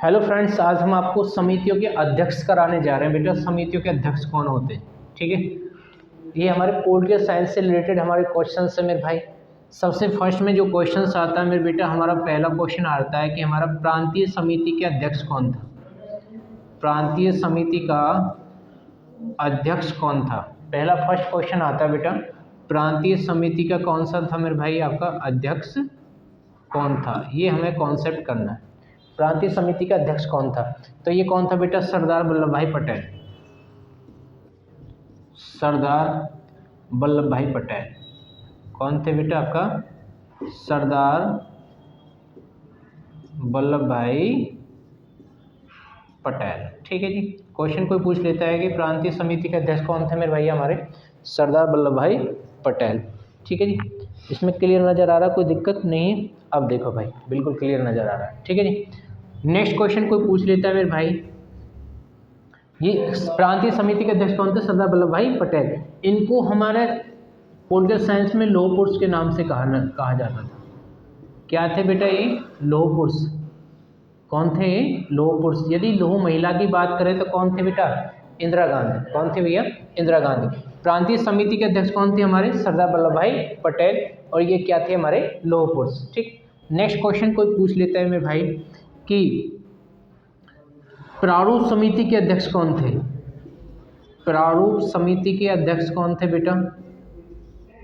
Hello friends, आज हम आपको समितियों के अध्यक्ष कराने जा रहे हैं। बेटा समितियों के अध्यक्ष कौन होते हैं, ठीक है। ये हमारे पॉलिटिकल साइंस से रिलेटेड हमारे क्वेश्चन है मेरे भाई। सबसे फर्स्ट में जो क्वेश्चन आता है मेरे बेटा, हमारा पहला क्वेश्चन आता है कि हमारा प्रांतीय समिति के अध्यक्ष कौन था। प्रांतीय समिति का अध्यक्ष कौन था, पहला फर्स्ट क्वेश्चन आता है बेटा। प्रांतीय समिति का कौन सा था मेरे भाई, आपका अध्यक्ष कौन था, ये हमें कॉन्सेप्ट करना है। प्रांतीय समिति का अध्यक्ष कौन था, तो ये कौन था बेटा, सरदार वल्लभ भाई पटेल। सरदार वल्लभ भाई पटेल कौन थे बेटा, आपका सरदार वल्लभ भाई पटेल, ठीक है जी। क्वेश्चन कोई पूछ लेता है कि प्रांतीय समिति के अध्यक्ष कौन थे मेरे भाई, हमारे सरदार वल्लभ भाई पटेल, ठीक है जी। इसमें क्लियर नज़र आ रहा, कोई दिक्कत नहीं। अब देखो भाई, बिल्कुल क्लियर नज़र आ रहा है, ठीक है जी। नेक्स्ट क्वेश्चन कोई पूछ लेता है मेरे भाई, ये प्रांतीय समिति के अध्यक्ष कौन थे, सरदार वल्लभ भाई पटेल। इनको हमारे पॉलिटिकल साइंस में लौह पुरुष के नाम से कहा जाता था। क्या थे बेटा ये, लौह पुरुष। कौन थे ये, लौह पुरुष। यदि लौह महिला की बात करें तो कौन थे बेटा, इंदिरा गांधी। कौन थे भैया, इंदिरा गांधी। प्रांतीय समिति के अध्यक्ष कौन थे, हमारे सरदार वल्लभ भाई पटेल। और ये क्या थे, हमारे लौह पुरुष, ठीक। नेक्स्ट क्वेश्चन कोई पूछ लेता है मेरे भाई कि प्रारूप समिति के अध्यक्ष कौन थे। प्रारूप समिति के अध्यक्ष कौन थे बेटा,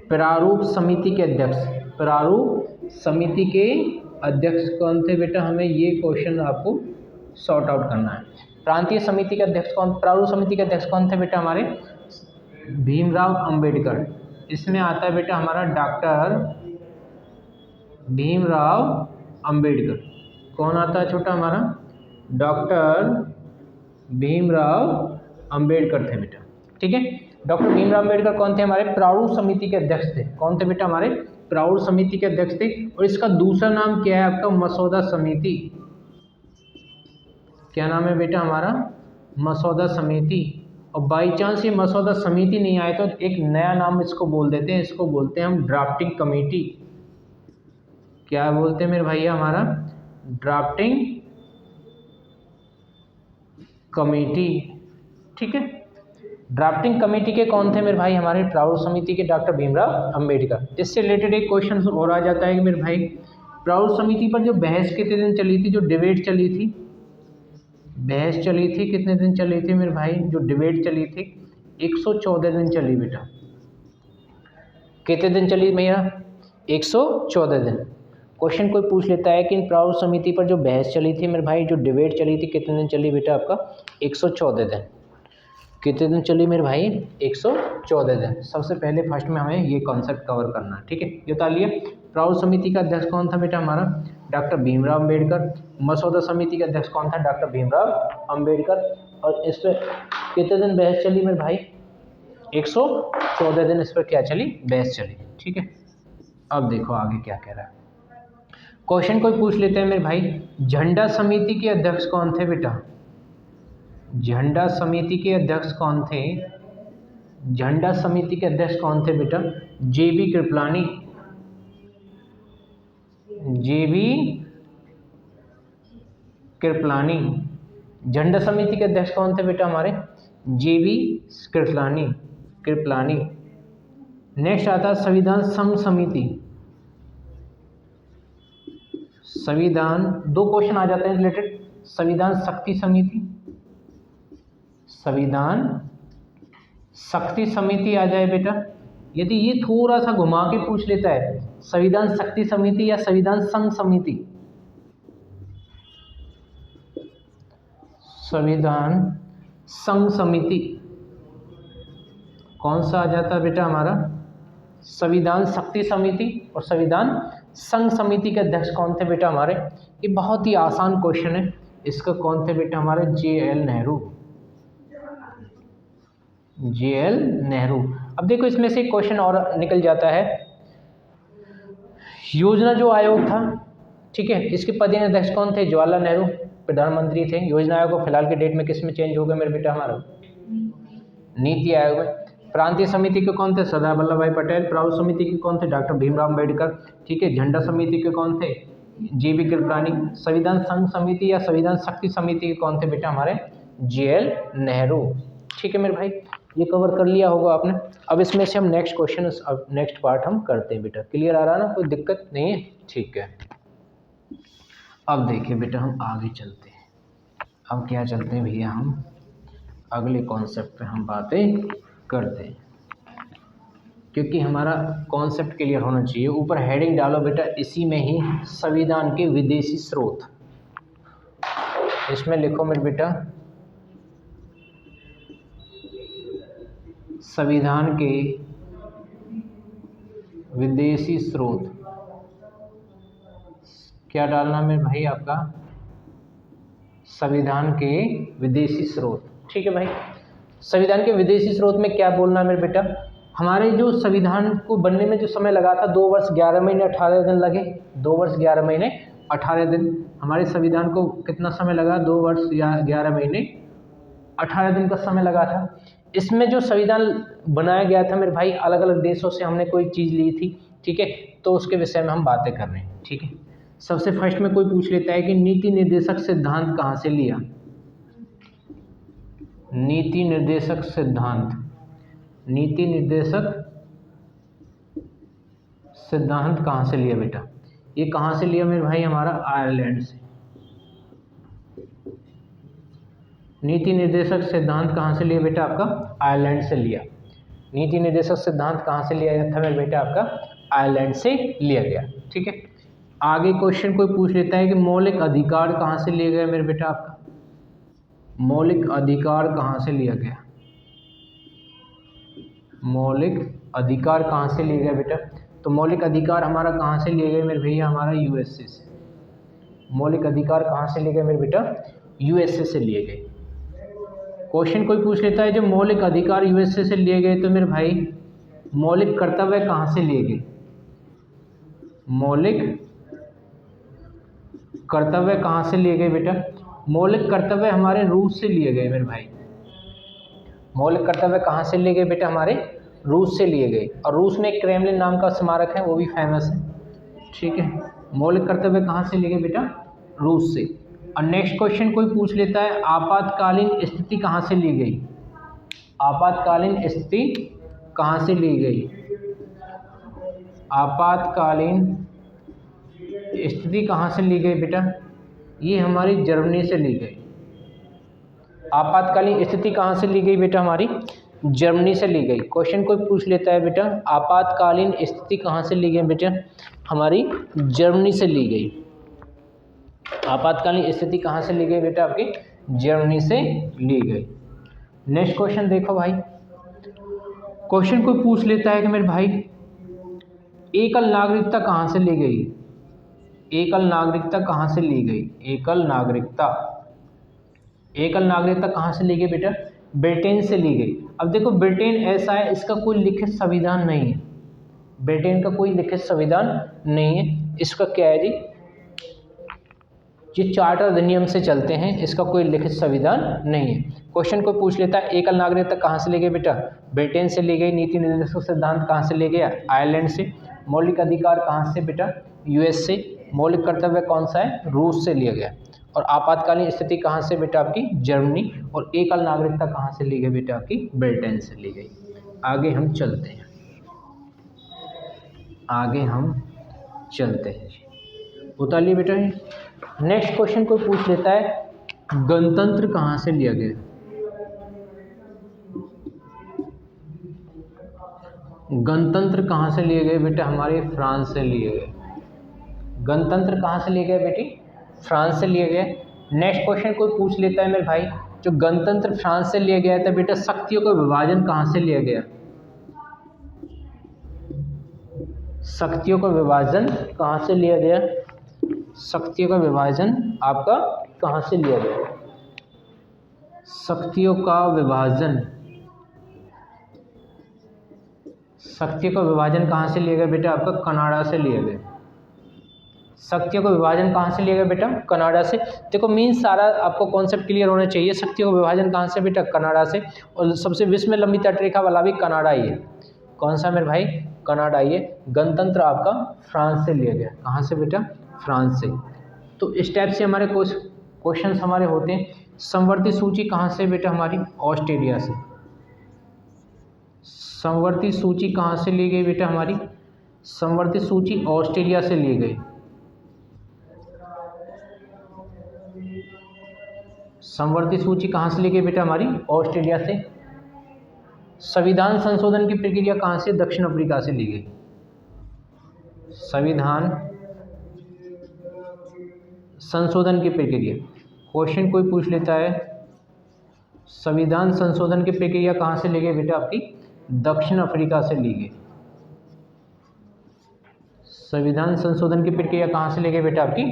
प्रारूप समिति के अध्यक्ष, प्रारूप समिति के अध्यक्ष कौन थे बेटा, हमें ये क्वेश्चन आपको सॉर्ट आउट करना है। प्रांतीय समिति के अध्यक्ष कौन, प्रारूप समिति के अध्यक्ष कौन थे बेटा, हमारे भीमराव अंबेडकर। इसमें आता है बेटा हमारा डॉक्टर भीमराव अंबेडकर। कौन आता है छोटा, हमारा डॉक्टर भीमराव अंबेडकर थे बेटा, ठीक है। डॉक्टर भीमराव अंबेडकर कौन थे, हमारे प्रारूप समिति के अध्यक्ष थे। कौन थे बेटा, हमारे प्रारूप समिति के अध्यक्ष थे। और इसका दूसरा नाम क्या है आपका, मसौदा समिति। क्या नाम है बेटा हमारा, मसौदा समिति। और बाई चांस ये मसौदा समिति नहीं आए तो एक नया नाम इसको बोल देते हैं, इसको बोलते हैं हम ड्राफ्टिंग कमेटी। क्या बोलते हैं मेरे भैया, हमारा ड्राफ्टिंग कमेटी, ठीक है। ड्राफ्टिंग कमेटी के कौन थे मेरे भाई, हमारे प्रारूप समिति के डॉक्टर भीमराव अंबेडकर। इससे रिलेटेड एक क्वेश्चन और आ जाता है कि मेरे भाई प्रारूप समिति पर जो बहस कितने दिन चली थी, जो डिबेट चली थी, बहस चली थी कितने दिन चली थी मेरे भाई, जो डिबेट चली थी 114 दिन चली बेटा। कितने दिन चली भैया, 114 दिन। क्वेश्चन कोई पूछ लेता है कि इन प्रारूप समिति पर जो बहस चली थी मेरे भाई, जो डिबेट चली थी, कितने दिन चली बेटा, आपका 114 दिन। कितने दिन चली मेरे भाई, 114 दिन। सबसे पहले फर्स्ट में हमें ये कॉन्सेप्ट कवर करना है, ठीक है। ये बताइए प्रारूप समिति का अध्यक्ष कौन था बेटा, हमारा डॉक्टर भीमराव अंबेडकर। मसौदा समिति का अध्यक्ष कौन था, डॉक्टर भीमराव अंबेडकर। और इस पर कितने दिन बहस चली मेरे भाई, 114 दिन इस पर क्या चली, बहस चली, ठीक है। अब देखो आगे क्या कह रहा है। क्वेश्चन कोई पूछ लेते हैं मेरे भाई, झंडा समिति के अध्यक्ष कौन थे बेटा। झंडा समिति के अध्यक्ष कौन थे, झंडा समिति के अध्यक्ष कौन थे बेटा, जेबी कृपलानी। जेबी कृपलानी। झंडा समिति के अध्यक्ष कौन थे बेटा, हमारे जेबी कृपलानी। नेक्स्ट आता है संविधान संघ समिति। संविधान, दो क्वेश्चन आ जाते हैं रिलेटेड, संविधान शक्ति समिति, संविधान शक्ति समिति आ जाए बेटा। यदि ये थोड़ा सा घुमा के पूछ लेता है, संविधान शक्ति समिति या संविधान संघ समिति, संविधान संघ समिति कौन सा आ जाता है बेटा, हमारा संविधान शक्ति समिति। और संविधान संघ समिति के अध्यक्ष कौन थे बेटा, हमारे, ये बहुत ही आसान क्वेश्चन है, इसका कौन थे बेटा, हमारे JL नेहरू। JL नेहरू। अब देखो इसमें से एक क्वेश्चन और निकल जाता है, योजना जो आयोग था, ठीक है, इसके पदेन अध्यक्ष कौन थे, जवाहरलाल नेहरू प्रधानमंत्री थे। योजना आयोग को फिलहाल के डेट में किस में चेंज हो गया मेरे बेटा, हमारा नीति आयोग में। प्रांतीय समिति के कौन थे, सरदार वल्लभ भाई पटेल। प्रारूप समिति के कौन थे, डॉक्टर भीमराव अंबेडकर, ठीक है। झंडा समिति के कौन थे, जीविक प्राणी। संविधान संघ समिति या संविधान शक्ति समिति के कौन थे बेटा हमारे? JL नेहरू। ठीक है मेरे भाई, ये कवर कर लिया होगा आपने। अब इसमें से हम नेक्स्ट क्वेश्चन, अब नेक्स्ट पार्ट हम करते हैं बेटा। क्लियर आ रहा ना, कोई दिक्कत नहीं है? ठीक है, अब देखिए बेटा हम आगे चलते हैं। अब क्या चलते हैं भैया, हम अगले कॉन्सेप्ट पे हम बातें करते हैं, क्योंकि हमारा कॉन्सेप्ट क्लियर होना चाहिए। ऊपर हेडिंग डालो बेटा, इसी में ही संविधान के विदेशी स्रोत, इसमें लिखो मेरे बेटा संविधान के विदेशी स्रोत। क्या डालना मेरे भाई आपका? संविधान के विदेशी स्रोत। ठीक है भाई, संविधान के विदेशी स्रोत में क्या बोलना है मेरे बेटा? हमारे जो संविधान को बनने में जो समय लगा था 2 वर्ष 11 महीने 18 दिन लगे। 2 वर्ष 11 महीने 18 दिन हमारे संविधान को कितना समय लगा? 2 वर्ष या 11 महीने 18 दिन का समय लगा था। इसमें जो संविधान बनाया गया था मेरे भाई, अलग अलग देशों से हमने कोई चीज़ ली थी। ठीक है, तो उसके विषय में हम बातें कर रहे हैं। ठीक है, सबसे फर्स्ट में कोई पूछ लेता है कि नीति निर्देशक सिद्धांत कहाँ से लिया? नीति निर्देशक सिद्धांत, नीति निर्देशक सिद्धांत कहाँ से लिया बेटा? ये कहाँ से लिया मेरे भाई? हमारा आयरलैंड से। नीति निर्देशक सिद्धांत कहाँ से लिया बेटा? आपका आयरलैंड से लिया। नीति निर्देशक सिद्धांत कहाँ से लिया था मेरे बेटा? आपका आयरलैंड से लिया गया। ठीक है, आगे क्वेश्चन कोई पूछ लेता है कि मौलिक अधिकार कहाँ से लिए गए मेरे बेटा? आपका मौलिक अधिकार कहाँ से लिया गया? मौलिक अधिकार कहाँ से लिए गए बेटा? तो मौलिक अधिकार हमारा कहाँ से लिए गए मेरे भैया? हमारा USA से। मौलिक अधिकार कहाँ से लिए गए मेरे बेटा? USA से लिए गए। क्वेश्चन कोई पूछ लेता है जो मौलिक अधिकार USA से लिए गए, तो मेरे भाई मौलिक कर्तव्य कहाँ से लिए गए? मौलिक कर्तव्य कहाँ से लिए गए बेटा? मौलिक कर्तव्य हमारे रूस से लिए गए मेरे भाई। मौलिक कर्तव्य कहाँ से लिए गए बेटा? हमारे रूस से लिए गए। और रूस में एक क्रेमलिन नाम का स्मारक है, वो भी फेमस है। ठीक है, मौलिक कर्तव्य कहाँ से लिए गए बेटा? रूस से। और नेक्स्ट क्वेश्चन कोई पूछ लेता है आपातकालीन स्थिति कहाँ से ली गई? आपातकालीन स्थिति कहाँ से ली गई? आपातकालीन स्थिति कहाँ से ली गई बेटा? ये हमारी जर्मनी से ली गई। आपातकालीन स्थिति कहाँ से ली गई बेटा? हमारी जर्मनी से ली गई। क्वेश्चन कोई पूछ लेता है बेटा आपातकालीन स्थिति कहाँ से ली गई बेटा? हमारी जर्मनी से ली गई। आपातकालीन स्थिति कहाँ से ली गई बेटा? आपकी जर्मनी से ली गई। नेक्स्ट क्वेश्चन देखो भाई, क्वेश्चन कोई पूछ लेता है कि मेरे भाई एकल नागरिकता कहाँ से ली गई? एकल नागरिकता कहाँ से ली गई? एकल नागरिकता, एकल नागरिकता कहाँ से ली गई बेटा? ब्रिटेन से ली गई। अब देखो ब्रिटेन ऐसा है, इसका कोई लिखित संविधान नहीं है। ब्रिटेन का कोई लिखित संविधान नहीं है। इसका क्या है जी? ये चार्टर अधिनियम से चलते हैं, इसका कोई लिखित संविधान नहीं है। क्वेश्चन को पूछ लेता है एकल नागरिकता कहाँ से ली गई बेटा? ब्रिटेन से ली गई। नीति निर्देशक सिद्धांत कहाँ से ले गया? आयरलैंड से। मौलिक अधिकार कहाँ से बेटा? US से। मौलिक कर्तव्य कौन सा है? रूस से लिया गया। और आपातकालीन स्थिति कहाँ से बेटा? आपकी जर्मनी। और एकल नागरिकता कहाँ से ली गई बेटा? आपकी ब्रिटेन से ली गई। आगे हम चलते हैं, आगे हम चलते हैं। उतार लिए बेटा। नेक्स्ट क्वेश्चन कोई पूछ लेता है गणतंत्र कहाँ से लिया गया? गणतंत्र कहाँ से लिए गए बेटा? हमारे फ्रांस से लिए गए। गणतंत्र कहाँ से लिए गए बेटी? फ्रांस से लिए गए। नेक्स्ट क्वेश्चन कोई पूछ लेता है मेरे भाई जो गणतंत्र फ्रांस से लिया गया था बेटा, शक्तियों का विभाजन कहाँ से लिया गया? शक्तियों का विभाजन कहाँ से लिया गया? शक्तियों का विभाजन आपका कहाँ से लिया गया? शक्तियों का विभाजन, शक्तियों का विभाजन कहाँ से लिया गया बेटा? आपका कनाडा से लिया गया। शक्तियों का विभाजन कहाँ से लिया गया बेटा? कनाडा से। देखो मीन सारा आपको कॉन्सेप्ट क्लियर होना चाहिए। शक्तियों का विभाजन कहाँ से बेटा? कनाडा से। और सबसे विश्व में लंबी तटरेखा वाला भी कनाडा ही है। कौन सा मेरे भाई? कनाडा ही है। गणतंत्र आपका फ्रांस से लिया गया। कहाँ से बेटा? फ्रांस से। तो इस टाइप से हमारे क्वेश्चन हमारे होते हैं। समवर्ती सूची कहाँ से बेटा हमारी? ऑस्ट्रेलिया से। समवर्ती सूची कहाँ से ली गई बेटा हमारी? समवर्ती सूची ऑस्ट्रेलिया से ली गई। समवर्ती सूची कहाँ से ली गई बेटा हमारी? ऑस्ट्रेलिया से। संविधान संशोधन की प्रक्रिया कहाँ से? दक्षिण अफ्रीका से ली गई। संविधान संशोधन की प्रक्रिया, क्वेश्चन कोई पूछ लेता है, संविधान संशोधन की प्रक्रिया कहाँ से ली गई बेटा आपकी? दक्षिण अफ्रीका से ली गई। संविधान संशोधन की प्रक्रिया कहाँ से ली गई बेटा आपकी?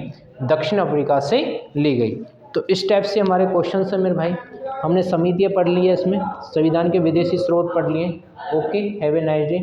दक्षिण अफ्रीका से ली गई। तो इस टाइप से हमारे क्वेश्चन है मेरे भाई। हमने समितियाँ पढ़ ली है, इसमें संविधान के विदेशी स्रोत पढ़ लिए। Okay, have a nice day.